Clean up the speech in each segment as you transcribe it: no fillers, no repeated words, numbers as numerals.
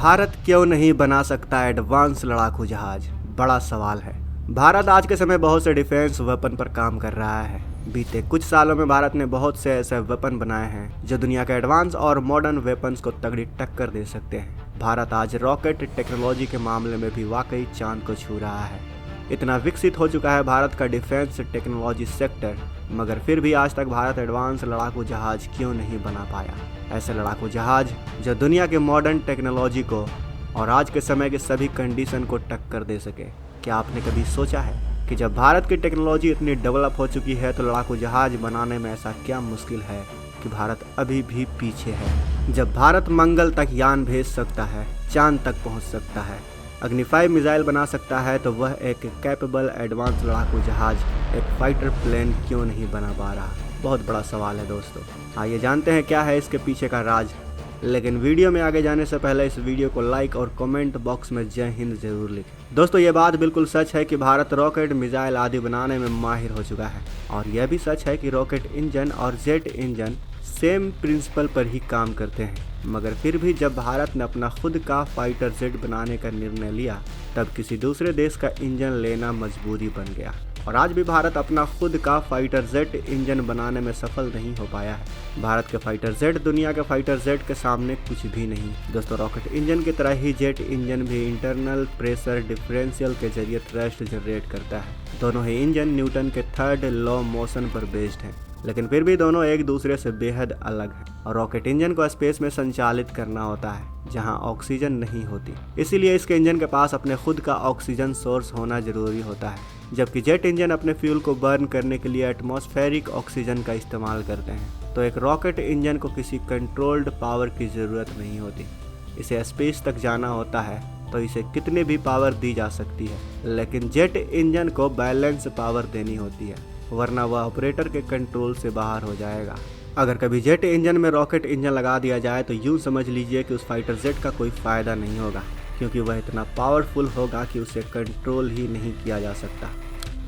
भारत क्यों नहीं बना सकता एडवांस लड़ाकू जहाज? बड़ा सवाल है। भारत आज के समय बहुत से डिफेंस वेपन पर काम कर रहा है। बीते कुछ सालों में भारत ने बहुत से ऐसे वेपन बनाए हैं जो दुनिया के एडवांस और मॉडर्न वेपन्स को तगड़ी टक्कर दे सकते हैं। भारत आज रॉकेट टेक्नोलॉजी के मामले में भी वाकई चांद को छू रहा है। इतना विकसित हो चुका है भारत का डिफेंस टेक्नोलॉजी सेक्टर, मगर फिर भी आज तक भारत एडवांस लड़ाकू जहाज क्यों नहीं बना पाया? ऐसे लड़ाकू जहाज जो दुनिया के मॉडर्न टेक्नोलॉजी को और आज के समय के सभी कंडीशन को टक्कर दे सके। क्या आपने कभी सोचा है कि जब भारत की टेक्नोलॉजी इतनी डेवलप हो चुकी है तो लड़ाकू जहाज बनाने में ऐसा क्या मुश्किल है कि भारत अभी भी पीछे है? जब भारत मंगल तक यान भेज सकता है, चांद तक पहुंच सकता है, अग्नि 5 मिसाइल बना सकता है, तो वह एक कैपेबल एडवांस लड़ाकू जहाज, एक फाइटर प्लेन क्यों नहीं बना पा रहा? बहुत बड़ा सवाल है दोस्तों। आइए जानते हैं क्या है इसके पीछे का राज। लेकिन वीडियो में आगे जाने से पहले इस वीडियो को लाइक और कमेंट बॉक्स में जय हिंद जरूर लिखें। दोस्तों, ये बात बिल्कुल सच है कि भारत रॉकेट, मिसाइल आदि बनाने में माहिर हो चुका है, और यह भी सच है कि रॉकेट इंजन और जेट इंजन सेम प्रिंसिपल पर ही काम करते हैं। मगर फिर भी जब भारत ने अपना खुद का फाइटर जेट बनाने का निर्णय लिया, तब किसी दूसरे देश का इंजन लेना मजबूरी बन गया, और आज भी भारत अपना खुद का फाइटर जेट इंजन बनाने में सफल नहीं हो पाया है। भारत के फाइटर जेट दुनिया के फाइटर जेट के सामने कुछ भी नहीं। दोस्तों, रॉकेट इंजन की तरह ही जेट इंजन भी इंटरनल प्रेशर डिफरेंशियल के जरिए थ्रस्ट जनरेट करता है। दोनों ही इंजन न्यूटन के थर्ड लॉ मोशन पर बेस्ड हैं, लेकिन फिर भी दोनों एक दूसरे से बेहद अलग हैं। और रॉकेट इंजन को स्पेस में संचालित करना होता है जहां ऑक्सीजन नहीं होती, इसीलिए इसके इंजन के पास अपने खुद का ऑक्सीजन सोर्स होना जरूरी होता है। जबकि जेट इंजन अपने फ्यूल को बर्न करने के लिए एटमॉस्फेरिक ऑक्सीजन का इस्तेमाल करते हैं, तो एक रॉकेट इंजन को किसी कंट्रोल्ड पावर की ज़रूरत नहीं होती। इसे स्पेस तक जाना होता है तो इसे कितनी भी पावर दी जा सकती है, लेकिन जेट इंजन को बैलेंस पावर देनी होती है, वरना वह ऑपरेटर के कंट्रोल से बाहर हो जाएगा। अगर कभी जेट इंजन में रॉकेट इंजन लगा दिया जाए तो यूँ समझ लीजिए कि उस फाइटर जेट का कोई फ़ायदा नहीं होगा, क्योंकि वह इतना पावरफुल होगा कि उसे कंट्रोल ही नहीं किया जा सकता।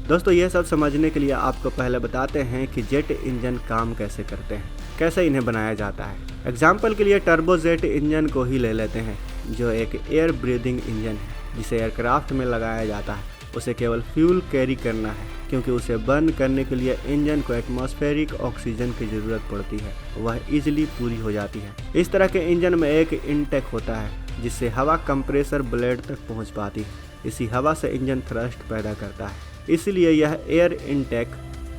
दोस्तों, ये सब समझने के लिए आपको पहले बताते हैं कि जेट इंजन काम कैसे करते हैं, कैसे इन्हें बनाया जाता है। एग्जाम्पल के लिए टर्बो जेट इंजन को ही ले लेते हैं, जो एक एयर ब्रीदिंग इंजन है जिसे एयरक्राफ्ट में लगाया जाता है। उसे केवल फ्यूल कैरी करना है, क्योंकि उसे बर्न करने के लिए इंजन को एटमॉस्फेरिक ऑक्सीजन की ज़रूरत पड़ती है, वह इजीली पूरी हो जाती है। इस तरह के इंजन में एक इनटेक होता है जिससे हवा कंप्रेसर ब्लेड तक पहुंच पाती है। इसी हवा से इंजन थ्रस्ट पैदा करता है, इसलिए यह एयर इनटेक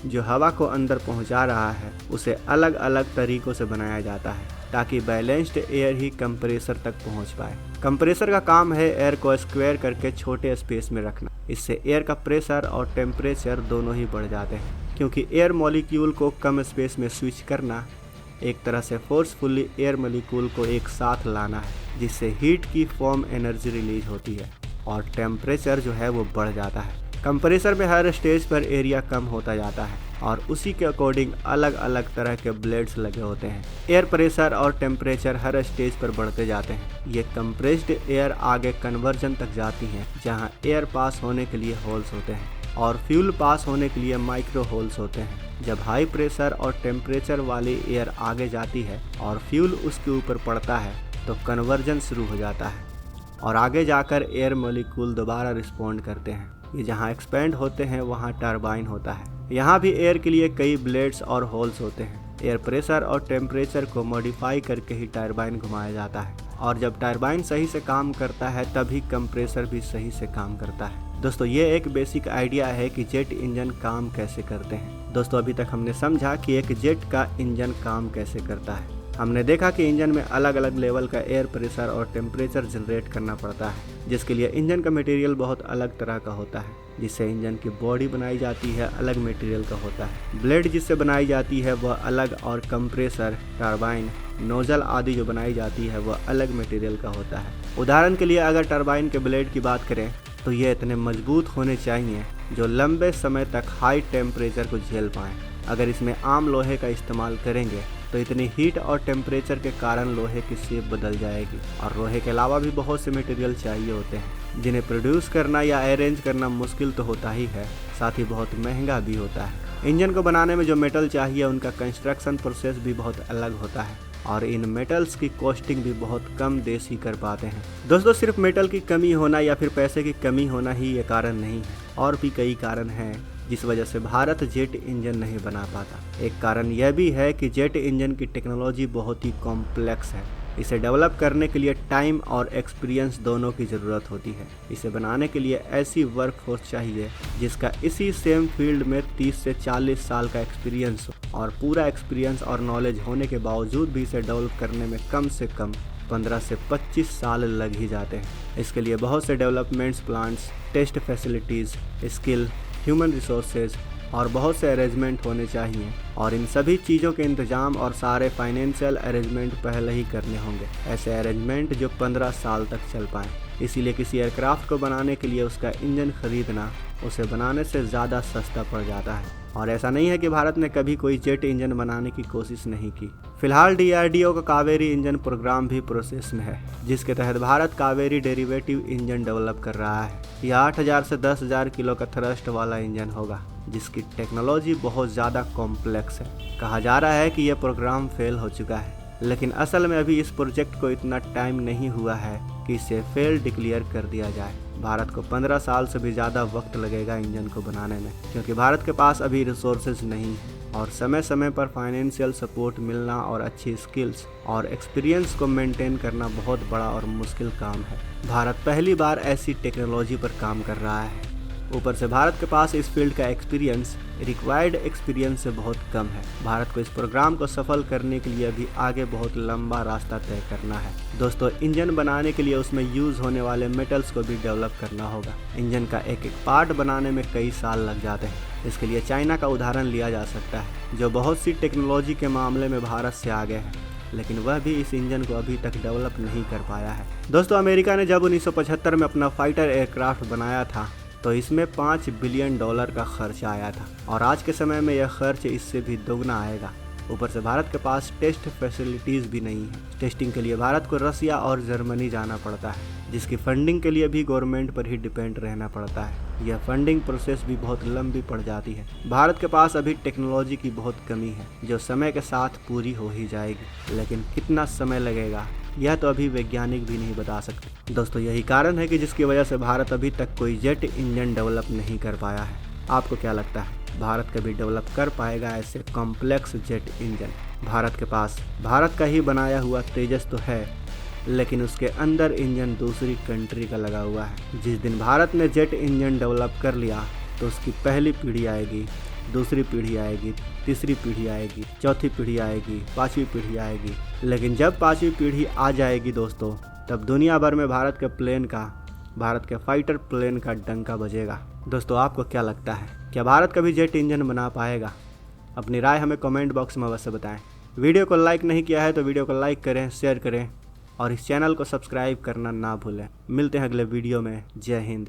जो हवा को अंदर पहुंचा रहा है उसे अलग अलग तरीक़ों से बनाया जाता है ताकि बैलेंस्ड एयर ही कंप्रेसर तक पहुंच पाए। कंप्रेसर का काम है एयर को स्क्वायर करके छोटे स्पेस में रखना। इससे एयर का प्रेशर और टेम्परेचर दोनों ही बढ़ जाते हैं, क्योंकि एयर मॉलिक्यूल को कम स्पेस में स्विच करना एक तरह से फोर्सफुली एयर मॉलिक्यूल को एक साथ लाना है, जिससे हीट की फॉर्म एनर्जी रिलीज होती है और टेम्परेचर जो है वो बढ़ जाता है। कंप्रेसर में हर स्टेज पर एरिया कम होता जाता है और उसी के अकॉर्डिंग अलग अलग तरह के ब्लेड्स लगे होते हैं। एयर प्रेशर और टेम्परेचर हर स्टेज पर बढ़ते जाते हैं। ये कंप्रेस्ड एयर आगे कन्वर्जन तक जाती हैं, जहां एयर पास होने के लिए होल्स होते हैं और फ्यूल पास होने के लिए माइक्रो होल्स होते हैं। जब हाई प्रेशर और टेम्परेचर वाली एयर आगे जाती है और फ्यूल उसके ऊपर पड़ता है तो कन्वर्जन शुरू हो जाता है और आगे जाकर एयर मॉलिक्यूल दोबारा रिस्पॉन्ड करते हैं। ये जहाँ एक्सपेंड होते हैं वहाँ टरबाइन होता है। यहाँ भी एयर के लिए कई ब्लेड्स और होल्स होते हैं। एयर प्रेशर और टेम्परेचर को मॉडिफाई करके ही टरबाइन घुमाया जाता है, और जब टरबाइन सही से काम करता है तभी कंप्रेसर भी सही से काम करता है। दोस्तों, ये एक बेसिक आइडिया है कि जेट इंजन काम कैसे करते हैं। दोस्तों, अभी तक हमने समझा कि एक जेट का इंजन काम कैसे करता है। हमने देखा कि इंजन में अलग अलग लेवल का एयर प्रेशर और टेम्परेचर जनरेट करना पड़ता है, जिसके लिए इंजन का मटेरियल बहुत अलग तरह का होता है। जिससे इंजन की बॉडी बनाई जाती है अलग मटेरियल का होता है। ब्लेड जिससे बनाई जाती है वह अलग, और कंप्रेसर, टरबाइन, नोजल आदि जो बनाई जाती है वह अलग मटेरियल का होता है। उदाहरण के लिए अगर टरबाइन के ब्लेड की बात करें तो ये इतने मजबूत होने चाहिए जो लंबे समय तक हाई टेम्परेचर को झेल पाएँ। अगर इसमें आम लोहे का इस्तेमाल करेंगे तो इतनी हीट और टेम्परेचर के कारण लोहे की शेप बदल जाएगी, और लोहे के अलावा भी बहुत से मटेरियल चाहिए होते हैं जिन्हें प्रोड्यूस करना या अरेंज करना मुश्किल तो होता ही है, साथ ही बहुत महंगा भी होता है। इंजन को बनाने में जो मेटल चाहिए उनका कंस्ट्रक्शन प्रोसेस भी बहुत अलग होता है, और इन मेटल्स की कॉस्टिंग भी बहुत कम देश ही कर पाते हैं। दोस्तों, सिर्फ मेटल की कमी होना या फिर पैसे की कमी होना ही ये कारण नहीं है, और भी कई कारण हैं जिस वजह से भारत जेट इंजन नहीं बना पाता। एक कारण यह भी है कि जेट इंजन की टेक्नोलॉजी बहुत ही कॉम्प्लेक्स है। इसे डेवलप करने के लिए टाइम और एक्सपीरियंस दोनों की ज़रूरत होती है। इसे बनाने के लिए ऐसी वर्कफोर्स चाहिए जिसका इसी सेम फील्ड में 30 से 40 साल का एक्सपीरियंस हो, और पूरा एक्सपीरियंस और नॉलेज होने के बावजूद भी इसे डेवलप करने में कम से कम 15 से 25 साल लग ही जाते हैं। इसके लिए बहुत से developments plants, test facilities, skill, human resources और बहुत से अरेंजमेंट होने चाहिए, और इन सभी चीज़ों के इंतजाम और सारे फाइनेंशियल अरेंजमेंट पहले ही करने होंगे। ऐसे अरेंजमेंट जो 15 साल तक चल पाएँ। इसीलिए किसी एयरक्राफ्ट को बनाने के लिए उसका इंजन खरीदना उसे बनाने से ज़्यादा सस्ता पड़ जाता है। और ऐसा नहीं है कि भारत ने कभी कोई जेट इंजन बनाने की कोशिश नहीं की। फिलहाल DRDO का कावेरी इंजन प्रोग्राम भी प्रोसेस में है, जिसके तहत Bharat Kaveri derivative engine develop कर रहा है। यह 8000 से 10,000 किलो का थ्रस्ट वाला इंजन होगा, जिसकी टेक्नोलॉजी बहुत ज़्यादा कॉम्प्लेक्स है। कहा जा रहा है कि यह प्रोग्राम फेल हो चुका है, लेकिन असल में अभी इस प्रोजेक्ट को इतना टाइम नहीं हुआ है कि इसे फेल डिक्लेयर कर दिया जाए। भारत को 15 साल से भी ज़्यादा वक्त लगेगा इंजन को बनाने में, क्योंकि भारत के पास अभी रिसोर्सेज नहीं है, और समय समय पर फाइनेंशियल सपोर्ट मिलना और अच्छी स्किल्स और एक्सपीरियंस को मेंटेन करना बहुत बड़ा और मुश्किल काम है। भारत पहली बार ऐसी टेक्नोलॉजी पर काम कर रहा है। ऊपर से भारत के पास इस फील्ड का एक्सपीरियंस रिक्वायर्ड एक्सपीरियंस से बहुत कम है। भारत को इस प्रोग्राम को सफल करने के लिए अभी आगे बहुत लंबा रास्ता तय करना है। दोस्तों, इंजन बनाने के लिए उसमें यूज़ होने वाले मेटल्स को भी डेवलप करना होगा। इंजन का एक एक पार्ट बनाने में कई साल लग जाते हैं। इसके लिए चाइना का उदाहरण लिया जा सकता है, जो बहुत सी टेक्नोलॉजी के मामले में भारत से आगे है, लेकिन वह भी इस इंजन को अभी तक डेवलप नहीं कर पाया है। दोस्तों, अमेरिका ने जब 1975 में अपना फाइटर एयरक्राफ्ट बनाया था तो इसमें $5 बिलियन का खर्च आया था, और आज के समय में यह खर्च इससे भी दोगुना आएगा। ऊपर से भारत के पास टेस्ट फैसिलिटीज़ भी नहीं है। टेस्टिंग के लिए भारत को रसिया और जर्मनी जाना पड़ता है, जिसकी फंडिंग के लिए भी गवर्नमेंट पर ही डिपेंड रहना पड़ता है। यह फंडिंग प्रोसेस भी बहुत लंबी पड़ जाती है। भारत के पास अभी टेक्नोलॉजी की बहुत कमी है, जो समय के साथ पूरी हो ही जाएगी, लेकिन कितना समय लगेगा यह तो अभी वैज्ञानिक भी नहीं बता सकते। दोस्तों, यही कारण है कि जिसकी वजह से भारत अभी तक कोई जेट इंजन डेवलप नहीं कर पाया है। आपको क्या लगता है, भारत कभी डेवलप कर पाएगा ऐसे कॉम्प्लेक्स जेट इंजन? भारत के पास भारत का ही बनाया हुआ तेजस तो है, लेकिन उसके अंदर इंजन दूसरी कंट्री का लगा हुआ है। जिस दिन भारत ने जेट इंजन डेवलप कर लिया तो उसकी पहली पीढ़ी आएगी, दूसरी पीढ़ी आएगी, तीसरी पीढ़ी आएगी, चौथी पीढ़ी आएगी, पांचवी पीढ़ी आएगी। लेकिन जब पांचवी पीढ़ी आ जाएगी दोस्तों, तब दुनिया भर में भारत के फाइटर प्लेन का डंका बजेगा। दोस्तों, आपको क्या लगता है, क्या भारत कभी जेट इंजन बना पाएगा? अपनी राय हमें कमेंट बॉक्स में अवश्य बताएं। वीडियो को लाइक नहीं किया है तो वीडियो को लाइक करें, शेयर करें, और इस चैनल को सब्सक्राइब करना ना भूलें। मिलते हैं अगले वीडियो में। जय हिंद।